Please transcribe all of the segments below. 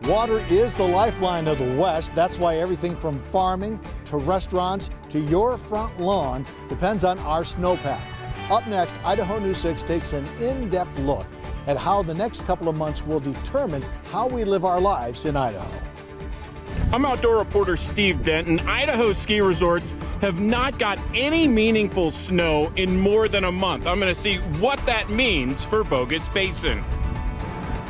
Water is the lifeline of the West. That's why everything from farming to restaurants to your front lawn depends on our snowpack. Up next, Idaho News 6 takes an in-depth look at how the next couple of months will determine how we live our lives in Idaho. I'm outdoor reporter Steve Denton. Idaho ski resorts have not got any meaningful snow in more than a month. I'm going to see what that means for Bogus Basin.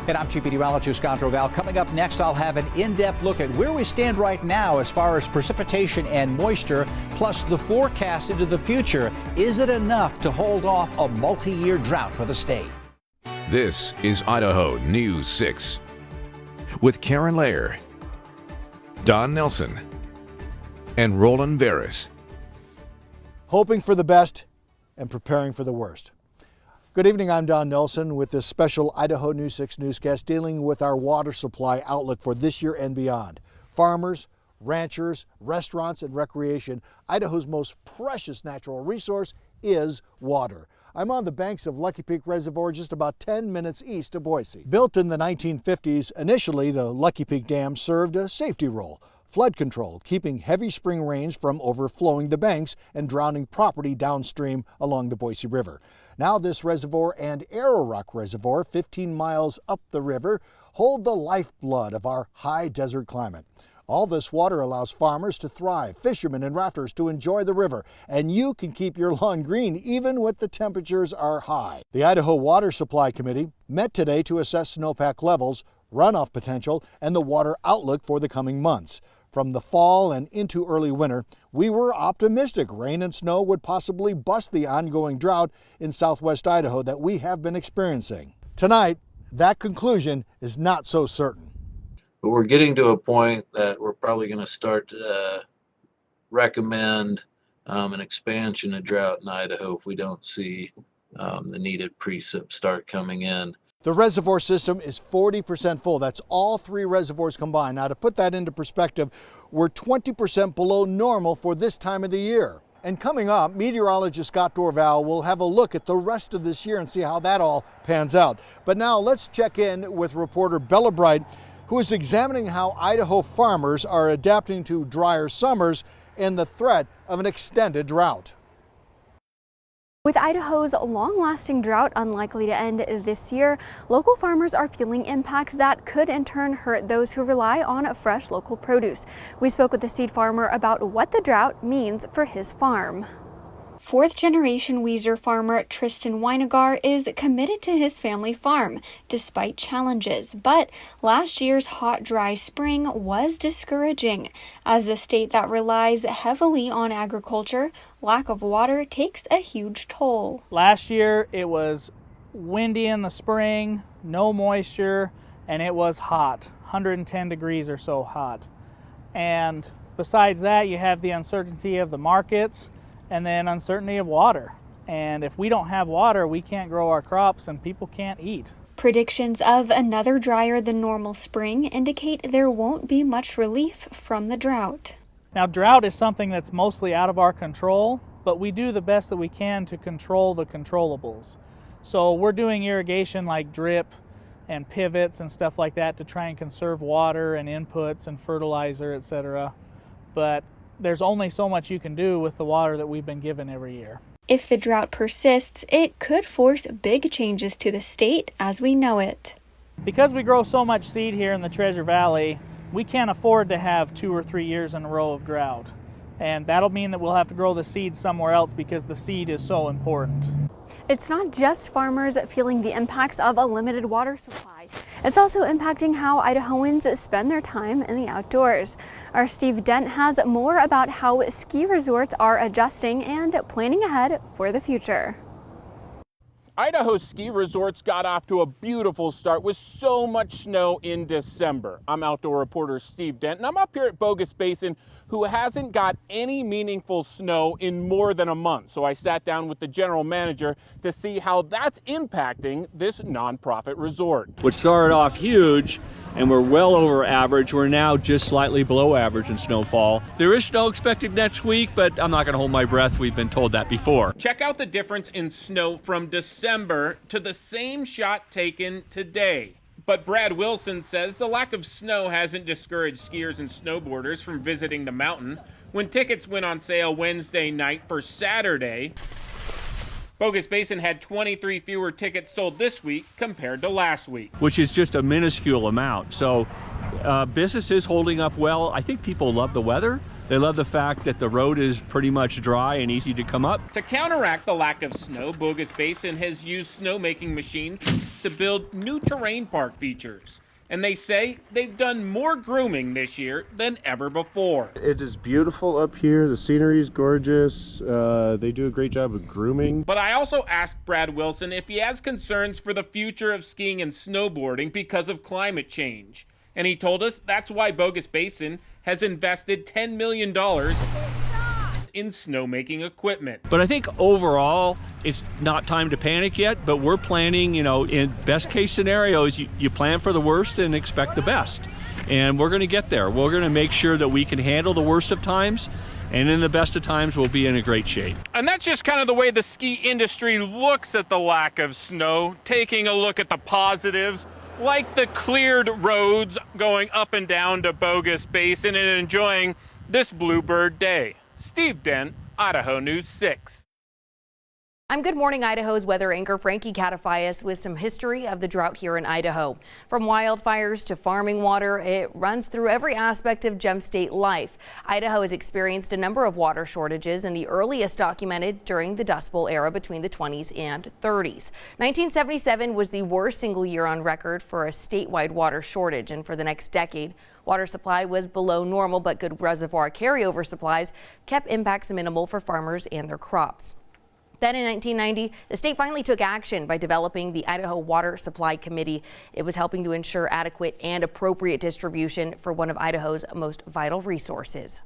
And I'm Chief Meteorologist Scott Roval. Coming up next, I'll have an in-depth look at where we stand right now as far as precipitation and moisture, plus the forecast into the future. Is it enough to hold off a multi-year drought for the state? This is Idaho News 6 with Karen Lair, Don Nelson, and Roland Veris. Hoping for the best and preparing for the worst. Good evening, I'm Don Nelson with this special Idaho News 6 newscast dealing with our water supply outlook for this year and beyond. Farmers, ranchers, restaurants, and recreation, Idaho's most precious natural resource is water. I'm on the banks of Lucky Peak Reservoir just about 10 minutes east of Boise. Built in the 1950s, initially the Lucky Peak Dam served a safety role. Flood control, keeping heavy spring rains from overflowing the banks and drowning property downstream along the Boise River. Now this reservoir and Arrow Rock Reservoir, 15 miles up the river, hold the lifeblood of our high desert climate. All this water allows farmers to thrive, fishermen and rafters to enjoy the river, and you can keep your lawn green even when the temperatures are high. The Idaho Water Supply Committee met today to assess snowpack levels, runoff potential, and the water outlook for the coming months. From the fall and into early winter, we were optimistic rain and snow would possibly bust the ongoing drought in southwest Idaho that we have been experiencing. Tonight, that conclusion is not so certain. But we're getting to a point that we're probably going to start to recommend an expansion of drought in Idaho if we don't see the needed precip start coming in. The reservoir system is 40% full. That's all three reservoirs combined. Now, to put that into perspective, we're 20% below normal for this time of the year. And coming up, meteorologist Scott Dorval will have a look at the rest of this year and see how that all pans out. But now let's check in with reporter Bella Bright, who is examining how Idaho farmers are adapting to drier summers and the threat of an extended drought. With Idaho's long-lasting drought unlikely to end this year, local farmers are feeling impacts that could in turn hurt those who rely on fresh local produce. We spoke with a seed farmer about what the drought means for his farm. Fourth-generation Weiser farmer Tristan Weinegar is committed to his family farm, despite challenges. But last year's hot, dry spring was discouraging. As a state that relies heavily on agriculture, lack of water takes a huge toll. Last year it was windy in the spring, no moisture, and it was hot, 110 degrees or so hot. And besides that, you have the uncertainty of the markets, and then uncertainty of water. And if we don't have water, we can't grow our crops and people can't eat. Predictions of another drier than normal spring indicate there won't be much relief from the drought. Now, drought is something that's mostly out of our control, but we do the best that we can to control the controllables. So we're doing irrigation like drip and pivots and stuff like that to try and conserve water and inputs and fertilizer, etc. But there's only so much you can do with the water that we've been given every year. If the drought persists, it could force big changes to the state as we know it. Because we grow so much seed here in the Treasure Valley, we can't afford to have 2 or 3 years in a row of drought. And that'll mean that we'll have to grow the seed somewhere else because the seed is so important. It's not just farmers feeling the impacts of a limited water supply. It's also impacting how Idahoans spend their time in the outdoors. Our Steve Dent has more about how ski resorts are adjusting and planning ahead for the future. Idaho ski resorts got off to a beautiful start with so much snow in December. I'm outdoor reporter Steve Dent, and I'm up here at Bogus Basin, who hasn't got any meaningful snow in more than a month. So I sat down with the general manager to see how that's impacting this nonprofit resort. Which started off huge, and we're well over average. We're now just slightly below average in snowfall. There is snow expected next week, but I'm not going to hold my breath. We've been told that before. Check out the difference in snow from December to the same shot taken today. But Brad Wilson says the lack of snow hasn't discouraged skiers and snowboarders from visiting the mountain. When tickets went on sale Wednesday night for Saturday, Bogus Basin had 23 fewer tickets sold this week compared to last week. Which is just a minuscule amount. So business is holding up well. I think people love the weather. They love the fact that the road is pretty much dry and easy to come up. To counteract the lack of snow, Bogus Basin has used snowmaking machines to build new terrain park features. And they say they've done more grooming this year than ever before. It is beautiful up here. The scenery is gorgeous. They do a great job of grooming. But I also asked Brad Wilson if he has concerns for the future of skiing and snowboarding because of climate change. And he told us that's why Bogus Basin has invested $10 million in snowmaking equipment. But I think overall, it's not time to panic yet, but we're planning, in best case scenarios, you plan for the worst and expect the best. And we're going to get there. We're going to make sure that we can handle the worst of times, and in the best of times, we'll be in a great shape. And that's just kind of the way the ski industry looks at the lack of snow, taking a look at the positives, like the cleared roads going up and down to Bogus Basin and enjoying this bluebird day. Steve Dent, Idaho News 6. I'm Good Morning Idaho's weather anchor Frankie KATIFIAS with some history of the drought here in Idaho. From wildfires to farming water, it runs through every aspect of gem state life. Idaho has experienced a number of water shortages, and the earliest documented during the Dust Bowl era between the 20s and 30s. 1977 was the worst single year on record for a statewide water shortage, and for the next decade, water supply was below normal, but good reservoir carryover supplies kept impacts minimal for farmers and their crops. Then in 1990, the state finally took action by developing the Idaho Water Supply Committee. It was helping to ensure adequate and appropriate distribution for one of Idaho's most vital resources.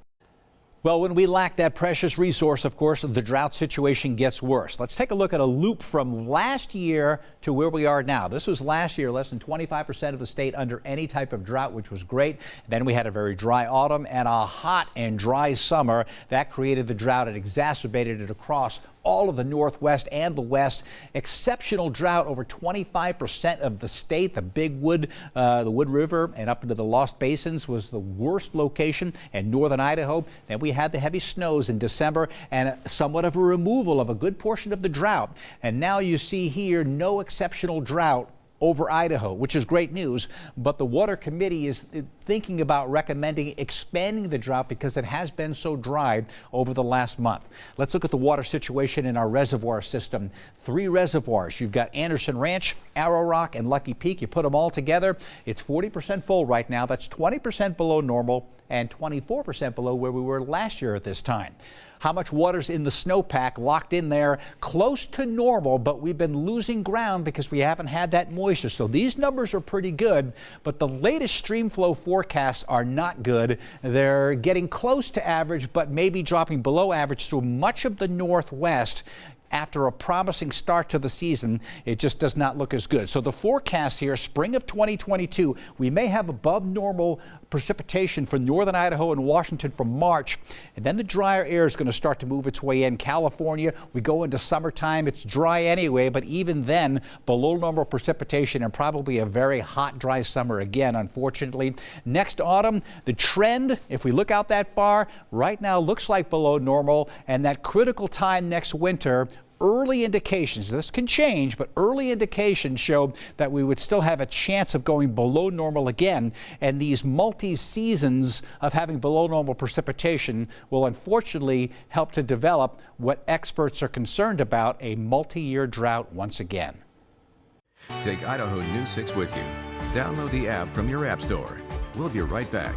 Well, when we lack that precious resource, of course, the drought situation gets worse. Let's take a look at a loop from last year to where we are now. This was last year, less than 25% of the state under any type of drought, which was great. Then we had a very dry autumn and a hot and dry summer. That created the drought and exacerbated it across all of the Northwest and the West. Exceptional drought over 25% of the state. The Big Wood, the Wood River and up into the Lost Basins was the worst location in northern Idaho. Then we had the heavy snows in December and somewhat of a removal of a good portion of the drought. And now you see here no exceptional drought over Idaho, which is great news, but the Water Committee is thinking about recommending expanding the drought because it has been so dry over the last month. Let's look at the water situation in our reservoir system. 3 reservoirs. You've got Anderson Ranch, Arrow Rock, and Lucky Peak. You put them all together, it's 40% full right now. That's 20% below normal and 24% below where we were last year at this time. How much water's in the snowpack locked in there close to normal, but we've been losing ground because we haven't had that moisture. So these numbers are pretty good, but the latest stream flow forecasts are not good. They're getting close to average, but maybe dropping below average through much of the Northwest. After a promising start to the season, it just does not look as good. So the forecast here, spring of 2022, we may have above normal precipitation for northern Idaho and Washington from March, and then the drier air is going to start to move its way in. California, we go into summertime, it's dry anyway, but even then below normal precipitation and probably a very hot, dry summer again, unfortunately. Next autumn, the trend, if we look out that far, right now looks like below normal, and that critical time next winter, early indications, this can change, but early indications show that we would still have a chance of going below normal again. And these multi-seasons of having below normal precipitation will unfortunately help to develop what experts are concerned about, a multi-year drought once again. Take Idaho News 6 with you. Download the app from your app store. We'll be right back.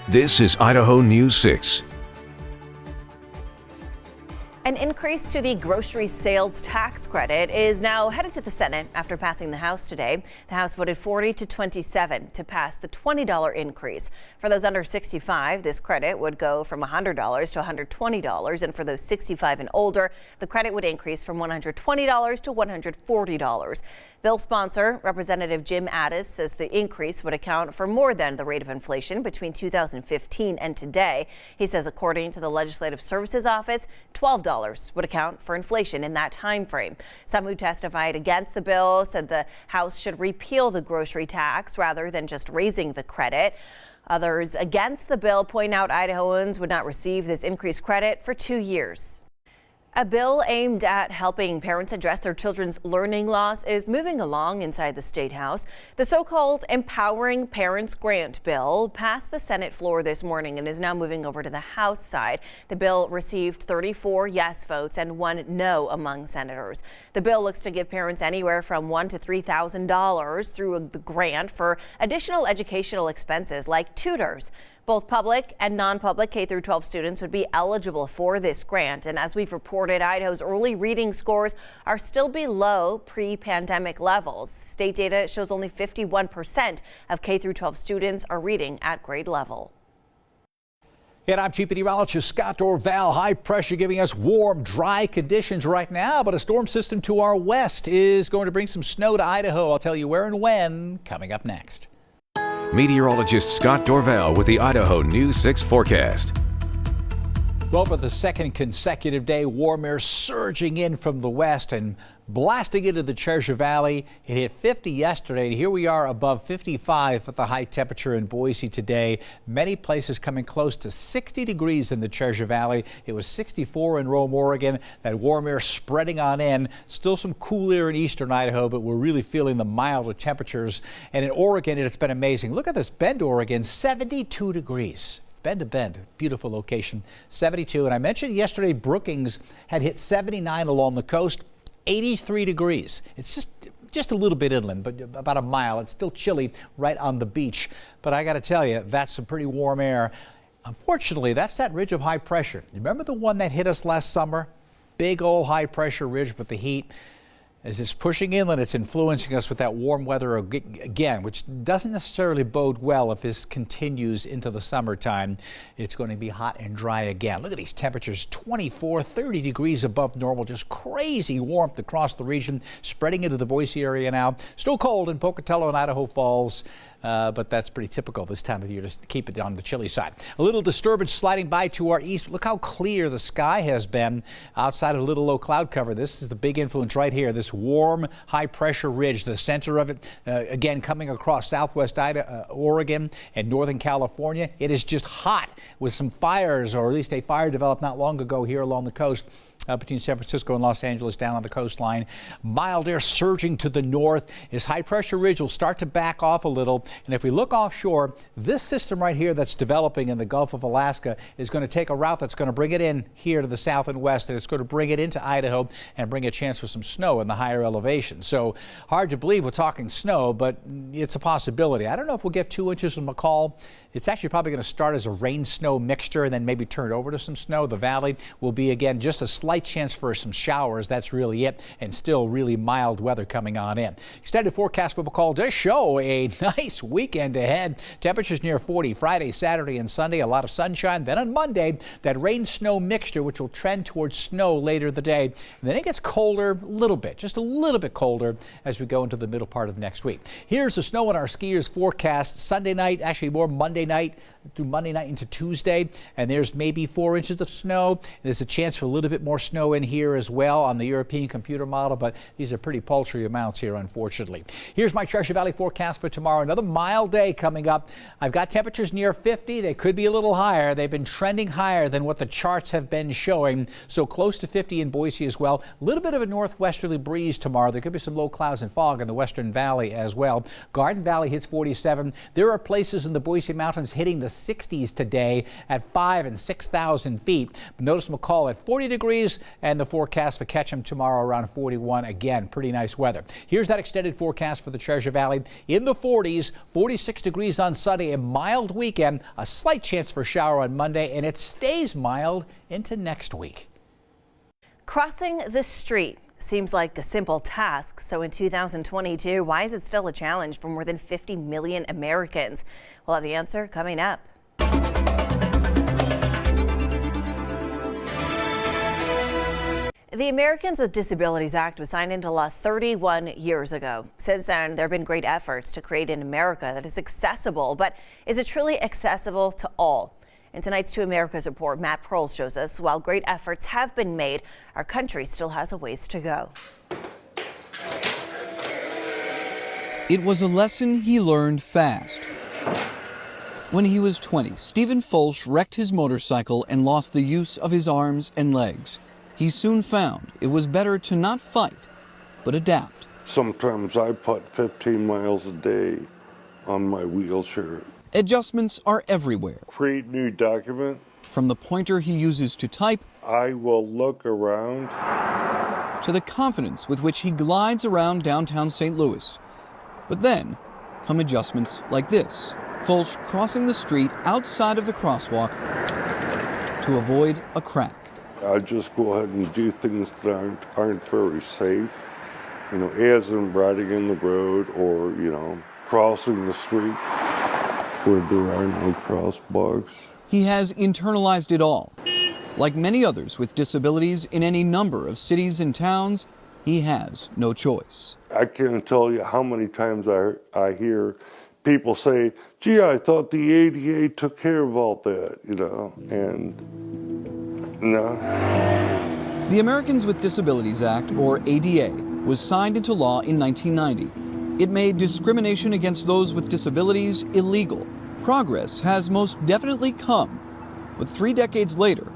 This is Idaho News 6. An increase to the grocery sales tax credit is now headed to the Senate after passing the House today. The House voted 40-27 to pass the $20 increase. For those under 65, this credit would go from $100 to $120, and for those 65 and older, the credit would increase from $120 to $140. Bill sponsor Representative Jim Addis says the increase would account for more than the rate of inflation between 2015 and today. He says according to the Legislative Services Office, $12 would account for inflation in that time frame. Some who testified against the bill said the House should repeal the grocery tax rather than just raising the credit. Others against the bill point out Idahoans would not receive this increased credit for 2 years. A bill aimed at helping parents address their children's learning loss is moving along inside the State House. The so-called Empowering Parents Grant bill passed the Senate floor this morning and is now moving over to the House side. The bill received 34 yes votes and 1 no among senators. The bill looks to give parents anywhere from $1,000 to $3,000 through the grant for additional educational expenses like tutors. Both public and non-public K-12 students would be eligible for this grant. And as we've reported, Idaho's early reading scores are still below pre-pandemic levels. State data shows only 51% of K-12 students are reading at grade level. And I'm Chief Meteorologist Scott Dorval. High pressure giving us warm, dry conditions right now, but a storm system to our west is going to bring some snow to Idaho. I'll tell you where and when coming up next. Meteorologist Scott Dorval with the Idaho News 6 forecast. Well, for the second consecutive day, warm air surging in from the west and blasting into the Treasure Valley. It hit 50 yesterday, and here we are above 55 at the high temperature in Boise today. Many places coming close to 60 degrees in the Treasure Valley. It was 64 in Rome, Oregon. That warm air spreading on in. Still some cool air in eastern Idaho, but we're really feeling the milder temperatures. And in Oregon, it's been amazing. Look at this, Bend, Oregon, 72 degrees. Bend to Bend, beautiful location, 72. And I mentioned yesterday Brookings had hit 79 along the coast, 83 degrees. It's just a little bit inland, but about a mile. It's still chilly right on the beach. But I got to tell you, that's some pretty warm air. Unfortunately, that's that ridge of high pressure. Remember the one that hit us last summer? Big old high pressure ridge with the heat. As it's pushing inland, it's influencing us with that warm weather again, which doesn't necessarily bode well if this continues into the summertime. It's going to be hot and dry again. Look at these temperatures, 24, 30 degrees above normal, just crazy warmth across the region, spreading into the Boise area now. Still cold in Pocatello and Idaho Falls. But that's pretty typical this time of year to keep it on the chilly side. A little disturbance sliding by to our east. Look how clear the sky has been outside of a little low cloud cover. This is the big influence right here, this warm high pressure ridge, the center of it, again, coming across southwest Oregon and northern California. It is just hot with some fires, or at least a fire developed not long ago here along the coast. Between San Francisco and Los Angeles down on the coastline. Mild air surging to the north. This high pressure ridge will start to back off a little. And if we look offshore, this system right here that's developing in the Gulf of Alaska is going to take a route that's going to bring it in here to the south and west. And it's going to bring it into Idaho and bring a chance for some snow in the higher elevation. So hard to believe we're talking snow, but it's a possibility. I don't know if we'll get 2 inches in McCall. It's actually probably going to start as a rain-snow mixture and then maybe turn over to some snow. The valley will be, again, just a slight chance for some showers. That's really it, and still really mild weather coming on in. Extended forecast for McCall does show a nice weekend ahead. Temperatures near 40 Friday, Saturday, and Sunday. A lot of sunshine. Then on Monday, that rain-snow mixture, which will trend towards snow later in the day. And then it gets colder a little bit, just a little bit colder as we go into the middle part of next week. Here's the snow on our skiers' forecast. Sunday night, actually more Monday night through Monday night into Tuesday, and there's maybe 4 inches of snow. There's a chance for a little bit more snow in here as well on the European computer model, but these are pretty paltry amounts here, unfortunately. Here's my Treasure Valley forecast for tomorrow. Another mild day coming up. I've got temperatures near 50. They could be a little higher. They've been trending higher than what the charts have been showing, so close to 50 in Boise as well. A little bit of a northwesterly breeze tomorrow. There could be some low clouds and fog in the western valley as well. Garden Valley hits 47. There are places in the Boise Mountains hitting the 60s today at 5,000 and 6,000 feet. But notice McCall at 40 degrees and the forecast for Ketchum tomorrow around 41. Again, pretty nice weather. Here's that extended forecast for the Treasure Valley. In the 40s, 46 degrees on Sunday, a mild weekend, a slight chance for shower on Monday, and it stays mild into next week. Crossing the street seems like a simple task. So in 2022, why is it still a challenge for more than 50 million Americans? We'll have the answer coming up. The Americans with Disabilities Act was signed into law 31 years ago. Since then, there have been great efforts to create an America that is accessible, but is it truly accessible to all? In tonight's To America's report, Matt Pearl shows us while great efforts have been made, our country still has a ways to go. It was a lesson he learned fast. When he was 20, Stephen Folsch wrecked his motorcycle and lost the use of his arms and legs. He soon found it was better to not fight, but adapt. Sometimes I put 15 miles a day on my wheelchair. Adjustments are everywhere. Create new document. From the pointer he uses to type, I will look around, to the confidence with which he glides around downtown St. Louis. But then come adjustments like this. Folsch crossing the street outside of the crosswalk to avoid a crack. I just go ahead and do things that aren't very safe. You know, as in riding in the road or, crossing the street where there are no crosswalks. He has internalized it all. Like many others with disabilities in any number of cities and towns, he has no choice. I can't tell you how many times I hear people say, gee, I thought the ADA took care of all that, and no. The Americans with Disabilities Act, or ADA, was signed into law in 1990. It made discrimination against those with disabilities illegal. Progress has most definitely come, but 3 decades later,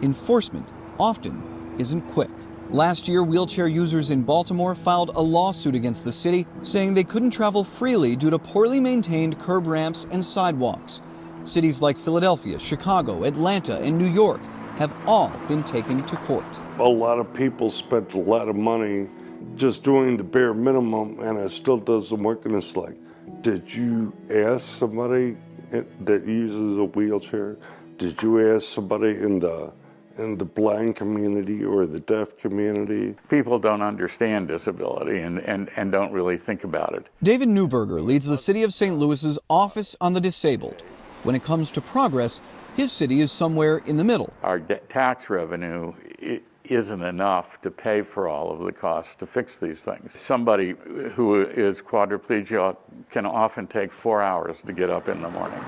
enforcement often isn't quick. Last year, wheelchair users in Baltimore filed a lawsuit against the city, saying they couldn't travel freely due to poorly maintained curb ramps and sidewalks. Cities like Philadelphia, Chicago, Atlanta, and New York have all been taken to court. A lot of people spent a lot of money just doing the bare minimum, and it still doesn't work. And it's like, did you ask somebody that uses a wheelchair? Did you ask somebody in the blind community or the deaf community? People don't understand disability and don't really think about it. David Newberger leads the City of St. Louis's Office on the Disabled. When it comes to progress, his city is somewhere in the middle. Our tax revenue isn't enough to pay for all of the costs to fix these things. Somebody who is quadriplegic can often take 4 hours to get up in the morning.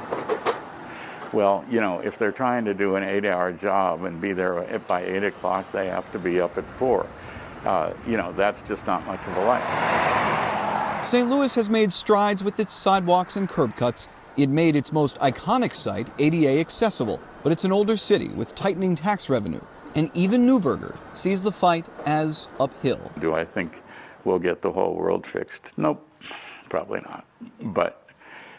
Well, if they're trying to do an 8-hour job and be there by 8 o'clock, they have to be up at 4. That's just not much of a life. St. Louis has made strides with its sidewalks and curb cuts. It made its most iconic site ADA accessible, but it's an older city with tightening tax revenue. And even Newberger sees the fight as uphill. Do I think we'll get the whole world fixed? Nope, probably not. But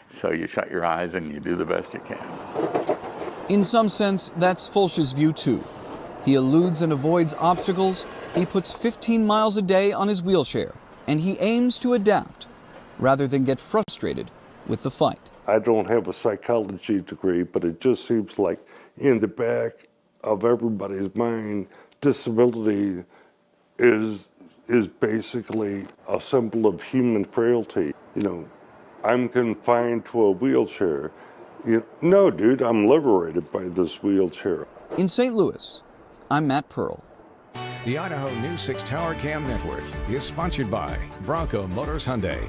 so you shut your eyes and you do the best you can. In some sense, that's Folsch's view too. He eludes and avoids obstacles. He puts 15 miles a day on his wheelchair, and he aims to adapt rather than get frustrated with the fight. I don't have a psychology degree, but it just seems like in the back of everybody's mind, disability is basically a symbol of human frailty. I'm confined to a wheelchair. No, dude, I'm liberated by this wheelchair. In St. Louis, I'm Matt Pearl. The Idaho News 6 Tower Cam Network is sponsored by Bronco Motors Hyundai.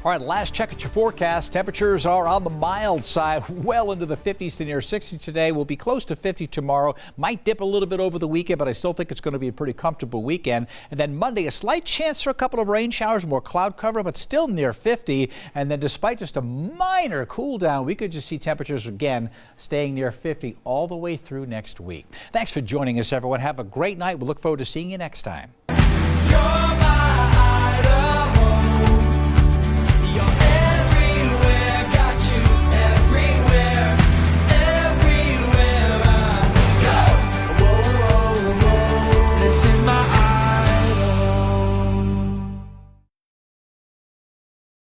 All right, last check at your forecast. Temperatures are on the mild side, well into the 50s to near 60 today. We'll be close to 50 tomorrow. Might dip a little bit over the weekend, but I still think it's going to be a pretty comfortable weekend. And then Monday, a slight chance for a couple of rain showers, more cloud cover, but still near 50. And then despite just a minor cool down, we could just see temperatures again staying near 50 all the way through next week. Thanks for joining us, everyone. Have a great night. We look forward to seeing you next time.